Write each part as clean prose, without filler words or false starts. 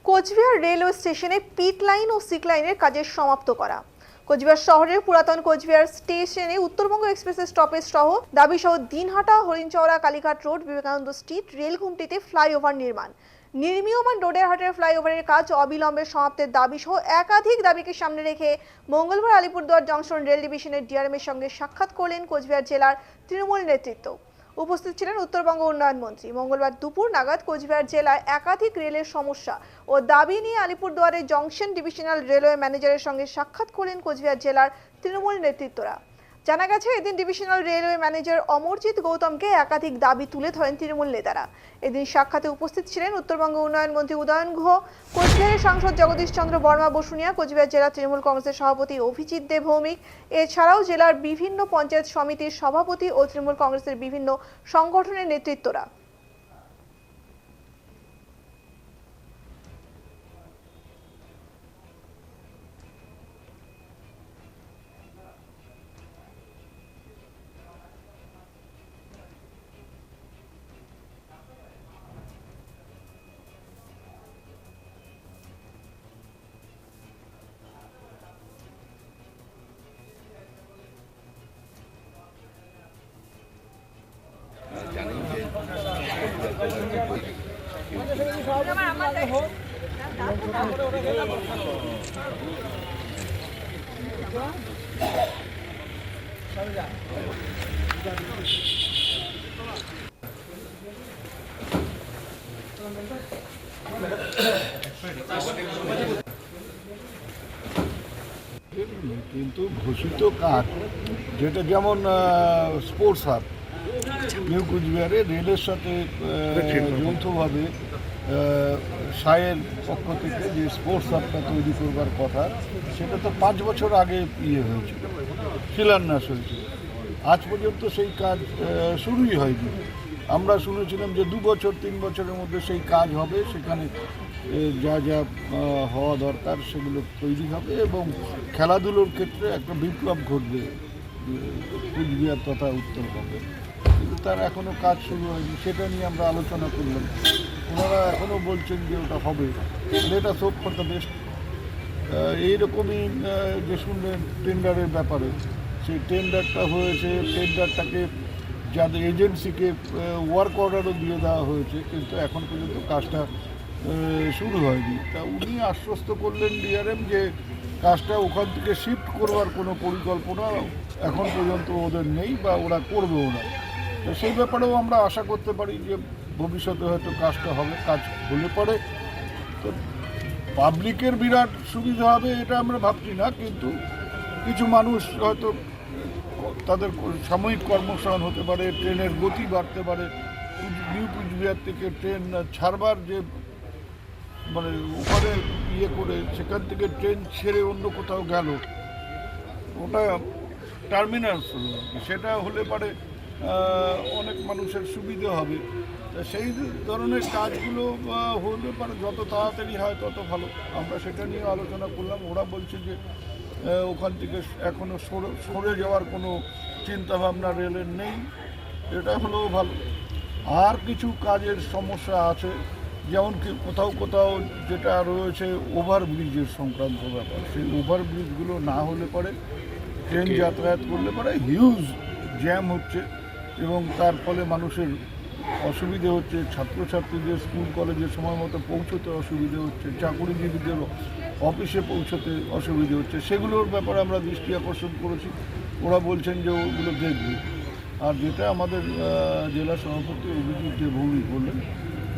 Cooch Behar railway স্টেশনে পিট line ও sick লাইনের কাজের সমাপ্ত করা। কোচবিহার শহরের পুরাতন কোচবিহার স্টেশনে উত্তরবঙ্গ এক্সপ্রেসের স্টপেজ সহ দাবি সহ Dinhata, Harinchowra, Kalighat road, Vivekananda street rail ঘুমটিতে ফ্লাইওভার নির্মীয়মান রোডের হাটের ফ্লাইওভারের কাজ অবিলম্বে সমাপ্তের দাবি সহ একাধিক দাবিকে সামনে রেখে মঙ্গলবার আলিপুরদুয়ার জংশন রেল ডিভিশনের ডিআরএম এর সঙ্গে সাক্ষাৎ করলেন কোচবিহার জেলার তৃণমূল নেতৃত্ব। উপস্থিত ছিলেন উত্তরবঙ্গ উন্নয়ন মন্ত্রী। মঙ্গলবার দুপুর নাগাদ কোচবিহার জেলায় একাধিক রেলের সমস্যা ও দাবি নিয়ে আলিপুরদুয়ারের জংশন ডিভিশনাল রেলওয়ে ম্যানেজারের সঙ্গে সাক্ষাৎ করেন কোচবিহার জেলার তৃণমূল নেতৃত্বরা। জানা গেছে, এদিন ডিভিশনাল রেলওয়ে ম্যানেজার অমরজিৎ গৌতমকে একাধিক দাবি তুলে ধরেন তৃণমূল নেতারা। এদিন সাক্ষাতে উপস্থিত ছিলেন উত্তরবঙ্গ উন্নয়ন মন্ত্রী উদয়ন গুহ, কোচবিহারের সাংসদ জগদীশ চন্দ্র বর্মা বসুনিয়া, কোচবিহার জেলা তৃণমূল কংগ্রেসের সভাপতি অভিজিৎ দে ভৌমিক, এছাড়াও জেলার বিভিন্ন পঞ্চায়েত সমিতির সভাপতি ও তৃণমূল কংগ্রেসের বিভিন্ন সংগঠনের নেতৃত্বরা। কিন্তু ঘোষিত কাজ যেটা যেমন স্পোর্টস হাব নিউ কোচবিহারে রেলের সাথে যৌথভাবে সায়ের পক্ষ থেকে যে স্পোর্টস হাবটা তৈরি করবার কথা, সেটা তো 5 বছর আগে হয়েছিল, শিলান্যাস হয়েছিল। আজ পর্যন্ত সেই কাজ শুরুই হয়নি। আমরা শুনেছিলাম যে 2 বছর 3 বছরের মধ্যে সেই কাজ হবে, সেখানে যা যা হওয়া দরকার সেগুলো তৈরি হবে এবং খেলাধুলোর ক্ষেত্রে একটা বিপ্লব ঘটবে কোচবিহার তথা উত্তরবঙ্গে। কিন্তু তার এখনও কাজ শুরু হয়নি, সেটা নিয়ে আমরা আলোচনা করলাম। ওনারা এখনও বলছেন যে ওটা হবে। Let us hope for the best. এইরকমই যে শুনলেন টেন্ডারের ব্যাপারে, সেই টেন্ডারটা হয়েছে, টেন্ডারটাকে যাদের এজেন্সিকে ওয়ার্ক অর্ডারও দিয়ে দেওয়া হয়েছে, কিন্তু এখন পর্যন্ত কাজটা শুরু হয়নি। তা উনি আশ্বস্ত করলেন ডিআরএম যে কাজটা ওখান থেকে শিফট করবার কোনো পরিকল্পনা এখন পর্যন্ত ওদের নেই বা ওরা করবেও না। তো সেই ব্যাপারেও আমরা আশা করতে পারি যে ভবিষ্যতে হয়তো কাজটা হবে। কাজ হলে পরে তো পাবলিকের বিরাট সুবিধা হবে এটা আমরা ভাবছি না, কিন্তু কিছু মানুষ হয়তো তাদের সাময়িক কর্মসংস্থান হতে পারে, ট্রেনের গতি বাড়তে পারে। নিউ কোচবিহার থেকে ট্রেন ছাড়বার যে মানে ওখানে করে সেখান থেকে ট্রেন ছেড়ে অন্য কোথাও গেল, ওটা টার্মিনাস, সেটা হলে পারে অনেক মানুষের সুবিধা হবে। সেই ধরনের কাজগুলো হলে পারে যত তাড়াতাড়ি হয় তত ভালো। আমরা সেটা নিয়ে আলোচনা করলাম। ওরা বলছে যে ওখান থেকে এখনও সরে যাওয়ার কোনো চিন্তাভাবনা রেলের নেই, এটা হলেও ভালো। আর কিছু কাজের সমস্যা আছে, যেমন কি কোথাও কোথাও যেটা রয়েছে ওভারব্রিজের সংক্রান্ত ব্যাপার। সেই ওভারব্রিজগুলো না হলে পরে ট্রেন যাতায়াত করলে পরে হিউজ জ্যাম হচ্ছে এবং তার ফলে মানুষের অসুবিধে হচ্ছে। ছাত্রছাত্রীদের স্কুল কলেজে সময় মতো পৌঁছতে অসুবিধে হচ্ছে, চাকুরিজীবীদের অফিসে পৌঁছতে অসুবিধে হচ্ছে। সেগুলোর ব্যাপারে আমরা দৃষ্টি আকর্ষণ করেছি। ওরা বলছেন যে ওগুলো দেখবে। আর যেটা আমাদের জেলা সভাপতি অভিজিৎ দে ভৌমিক বললেন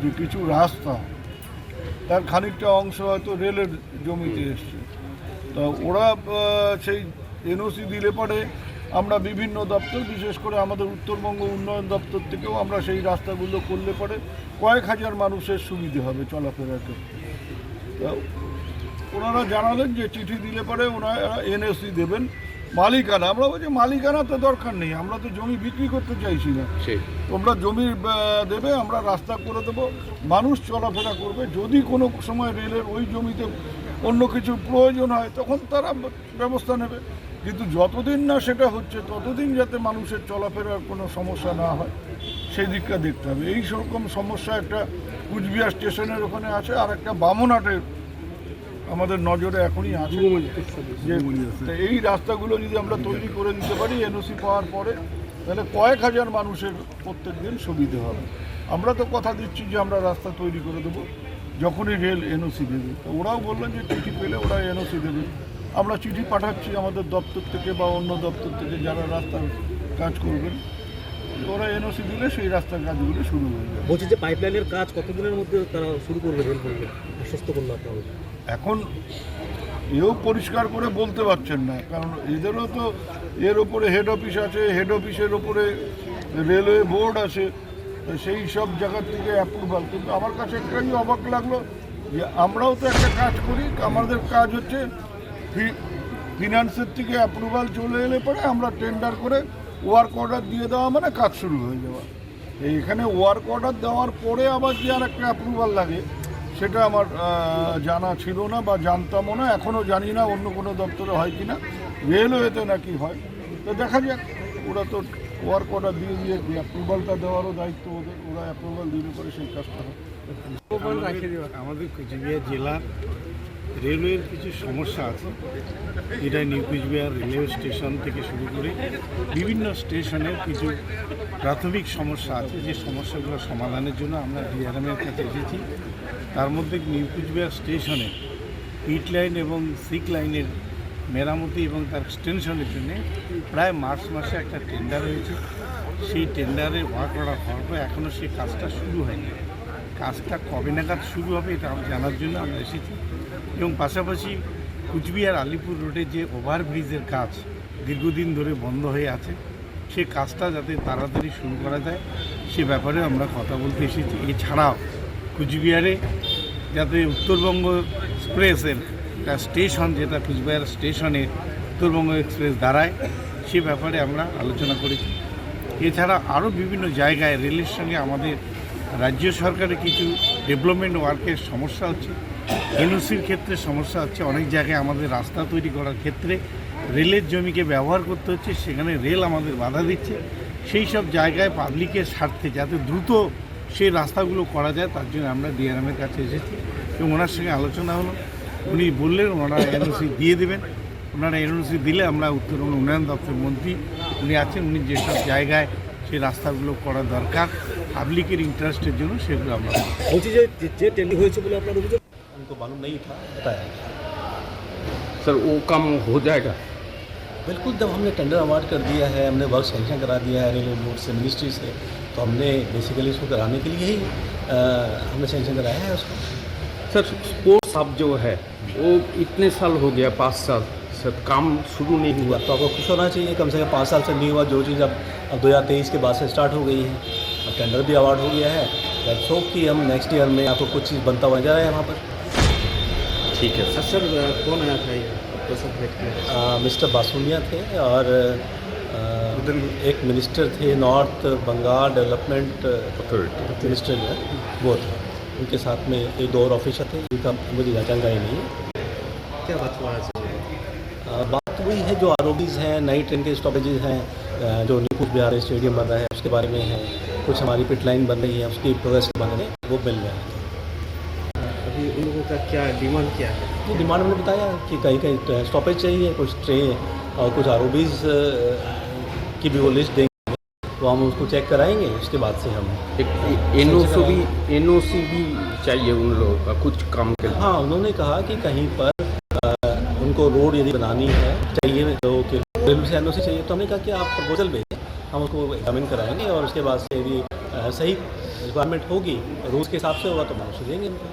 যে কিছু রাস্তা তার খানিকটা অংশ হয়তো রেলের জমিতে এসছে, তা ওরা সেই এনওসি দিলে পরে আমরা বিভিন্ন দপ্তর, বিশেষ করে আমাদের উত্তরবঙ্গ উন্নয়ন দপ্তর থেকেও আমরা সেই রাস্তাগুলো করলে পরে কয়েক হাজার মানুষের সুবিধে হবে চলাফেরার ক্ষেত্রে। তা ওনারা জানালেন যে চিঠি দিলে পরে ওনারা এনওসি দেবেন। মালিকানা, আমরা বলছি মালিকানা তো দরকার নেই, আমরা তো জমি বিক্রি করতে চাইছি না। তোমরা জমি দেবে, আমরা রাস্তা করে দেবো, মানুষ চলাফেরা করবে। যদি কোনো সময় রেলের ওই জমিতে অন্য কিছু প্রয়োজন হয় তখন তারা ব্যবস্থা নেবে, কিন্তু যতদিন না সেটা হচ্ছে ততদিন যাতে মানুষের চলাফেরার কোনো সমস্যা না হয় সেই দিকটা দেখতে হবে। এই রকম সমস্যা একটা কুচবিহার স্টেশনের ওখানে আছে, আর একটা বামনহাটের আমাদের নজরে এখনই আছে। যে এই রাস্তাগুলো যদি আমরা তৈরি করে দিতে পারি এনওসি পাওয়ার পরে, তাহলে কয়েক হাজার মানুষের প্রত্যেক দিন সুবিধে হবে। আমরা তো কথা দিচ্ছি যে আমরা রাস্তা তৈরি করে দেবো যখনই রেল এনওসি দেবে। তো ওরাও বললেন যে চিঠি পেলে ওরা এনওসি দেবে। আমরা চিঠি পাঠাচ্ছি আমাদের দপ্তর থেকে বা অন্য দপ্তর থেকে যারা রাস্তার কাজ করবেন, ওরা এনওসি দিলে সেই রাস্তার কাজগুলো শুরু হয়ে যাবে। বলছি যে পাইপলাইনের কাজ কতদিনের মধ্যে তারা শুরু করবে, রেল করবে, আশ্বস্ত করলো আপনারা? এখন এও পরিষ্কার করে বলতে পারছেন না, কারণ এদেরও তো এর ওপরে হেড অফিস আছে, হেড অফিসের ওপরে রেলওয়ে বোর্ড আছে, সেই সব জায়গার থেকে অ্যাপ্রুভাল। কিন্তু আমার কাছে একটাই অবাক লাগলো যে আমরাও তো একটা কাজ করি, আমাদের কাজ হচ্ছে ফিনান্সের থেকে অ্যাপ্রুভাল চলে এলে পরে আমরা টেন্ডার করে ওয়ার্ক অর্ডার দিয়ে দেওয়া, মানে কাজ শুরু হয়ে যাওয়া। এইখানে ওয়ার্ক অর্ডার দেওয়ার পরে আবার যে আর একটা অ্যাপ্রুভাল লাগে সেটা আমার জানা ছিল না বা জানতামও না, এখনও জানি না অন্য কোনো দপ্তরে হয় কি না, রেলওয়েতে নাকি হয়। তো দেখা যাক, ওরা তো ওয়ার্ক অর্ডার দিয়ে অ্যাপ্রুভালটা দেওয়ারও দায়িত্ব ওদের, ওরা অ্যাপ্রুভাল দিলে পরে সেই কাজটা হয়। আমাদের কোচবিহার জেলার রেলওয়ের কিছু সমস্যা আছে, যেটা নিউ কোচবিহার রেলওয়ে স্টেশন থেকে শুরু করে বিভিন্ন স্টেশনের কিছু প্রাথমিক সমস্যা আছে, যে সমস্যাগুলো সমাধানের জন্য আমরা ডিআরএমের কাছে এসেছি। তার মধ্যে নিউ কোচবিহার স্টেশনে পিট লাইন এবং সিক লাইনের মেরামতি এবং তার এক্সটেনশনের জন্য প্রায় মার্চ মাসে একটা টেন্ডার হয়েছে। সেই টেন্ডারে ওয়ার্ক অর্ডার হওয়ার পর এখনও সেই কাজটা শুরু হয়নি। কাজটা কবে নাগাদ শুরু হবে এটা জানার জন্য আমরা এসেছি। এবং পাশাপাশি কুচবিহার আলিপুর রোডে যে ওভারব্রিজের কাজ দীর্ঘদিন ধরে বন্ধ হয়ে আছে, সে কাজটা যাতে তাড়াতাড়ি শুরু করা যায় সে ব্যাপারে আমরা কথা বলতে এসেছি। এছাড়াও কুচবিহারে যাতে উত্তরবঙ্গ এক্সপ্রেসের একটা স্টেশন, যেটা কুচবিহার স্টেশনে উত্তরবঙ্গ এক্সপ্রেস দাঁড়ায়, সে ব্যাপারে আমরা আলোচনা করেছি। এছাড়া আরও বিভিন্ন জায়গায় রেলের সঙ্গে আমাদের রাজ্য সরকারের কিছু ডেভেলপমেন্ট ওয়ার্কের সমস্যা হচ্ছে, এনওসির ক্ষেত্রে সমস্যা হচ্ছে। অনেক জায়গায় আমাদের রাস্তা তৈরি করার ক্ষেত্রে রেলের জমিকে ব্যবহার করতে হচ্ছে, সেখানে রেল আমাদের বাধা দিচ্ছে। সেই সব জায়গায় পাবলিকের স্বার্থে যাতে দ্রুত সেই রাস্তাগুলো করা যায়, তার জন্য আমরা ডিআরএমের কাছে এসেছি এবং ওনার সঙ্গে আলোচনা হলো। উনি বললেন ওনারা এনওসি দিয়ে দেবেন। ওনারা এনওসি দিলে আমরা উত্তরবঙ্গ উন্নয়ন দপ্তরের মন্ত্রী উনি আছেন, উনি যেসব জায়গায় সেই রাস্তাগুলো করা দরকার পাবলিকের ইন্টারেস্টের জন্য সেগুলো আমরা বলছি যে টেন্ডার হয়েছে বলে আপনার অভিযোগ? उनको मालूम नहीं था, बताया सर वो काम हो जाएगा? बिल्कुल। जब हमने टेंडर अवार्ड कर दिया है, हमने वर्क सैंक्शन करा दिया है रेलवे बोर्ड से, मिनिस्ट्री से, तो हमने बेसिकली इसको कराने के लिए ही हमने सैंक्शन कराया है उसको। सर स्पोर्ट्स हब जो है वो इतने साल हो गया, 5 साल, सर काम शुरू नहीं हुआ। तो आपको खुश होना चाहिए, कम से कम 5 साल से नहीं हुआ जो चीज़ अब 2023 के बाद से स्टार्ट हो गई है। अब टेंडर भी अवार्ड हो गया है, दैट्स होप कि हम नेक्स्ट ईयर में आपको कुछ चीज़ बनता हुआ जा रहा है वहाँ पर। ठीक है सर। सर कौन आया था ये मिस्टर बासुनिया थे और एक मिनिस्टर थे, North Bengal Development Authority minister जो है वो थे, उनके साथ में एक दो और ऑफिसर थे, उनका मुझे जानकारी नहीं है। क्या बात हुआ है? बात वही है जो आरओबीज हैं, नई ट्रेन के स्टॉपेजेस हैं, जो न्यू कुचबिहार स्टेडियम बन रहा है उसके बारे में है, कुछ हमारी पिट लाइन बन रही है उसकी प्रोग्रेस के बारे में वो मिल रहा है। अभी उन लोगों का क्या डिमांड क्या है? ये डिमांड हमने बताया कि कहीं कहीं स्टॉपेज चाहिए, कुछ ट्रेन और कुछ आरओबीज की भी वो लिस्ट देंगे, तो हम उसको चेक कराएंगे, उसके बाद से हम एक एनओसी भी चाहिए उन लोगों का कुछ काम के लिए। हाँ, उन्होंने कहा कि कहीं पर उनको रोड यदि बनानी है चाहिए तो रेलवे से एनओसी चाहिए, तो हमने कहा कि आप प्रपोजल भेजें, हम उसको एग्जामिन कराएंगे और उसके बाद से यदि सही रिक्वायरमेंट होगी, रूल्स के हिसाब से होगा तो हम उसको देंगे उनको।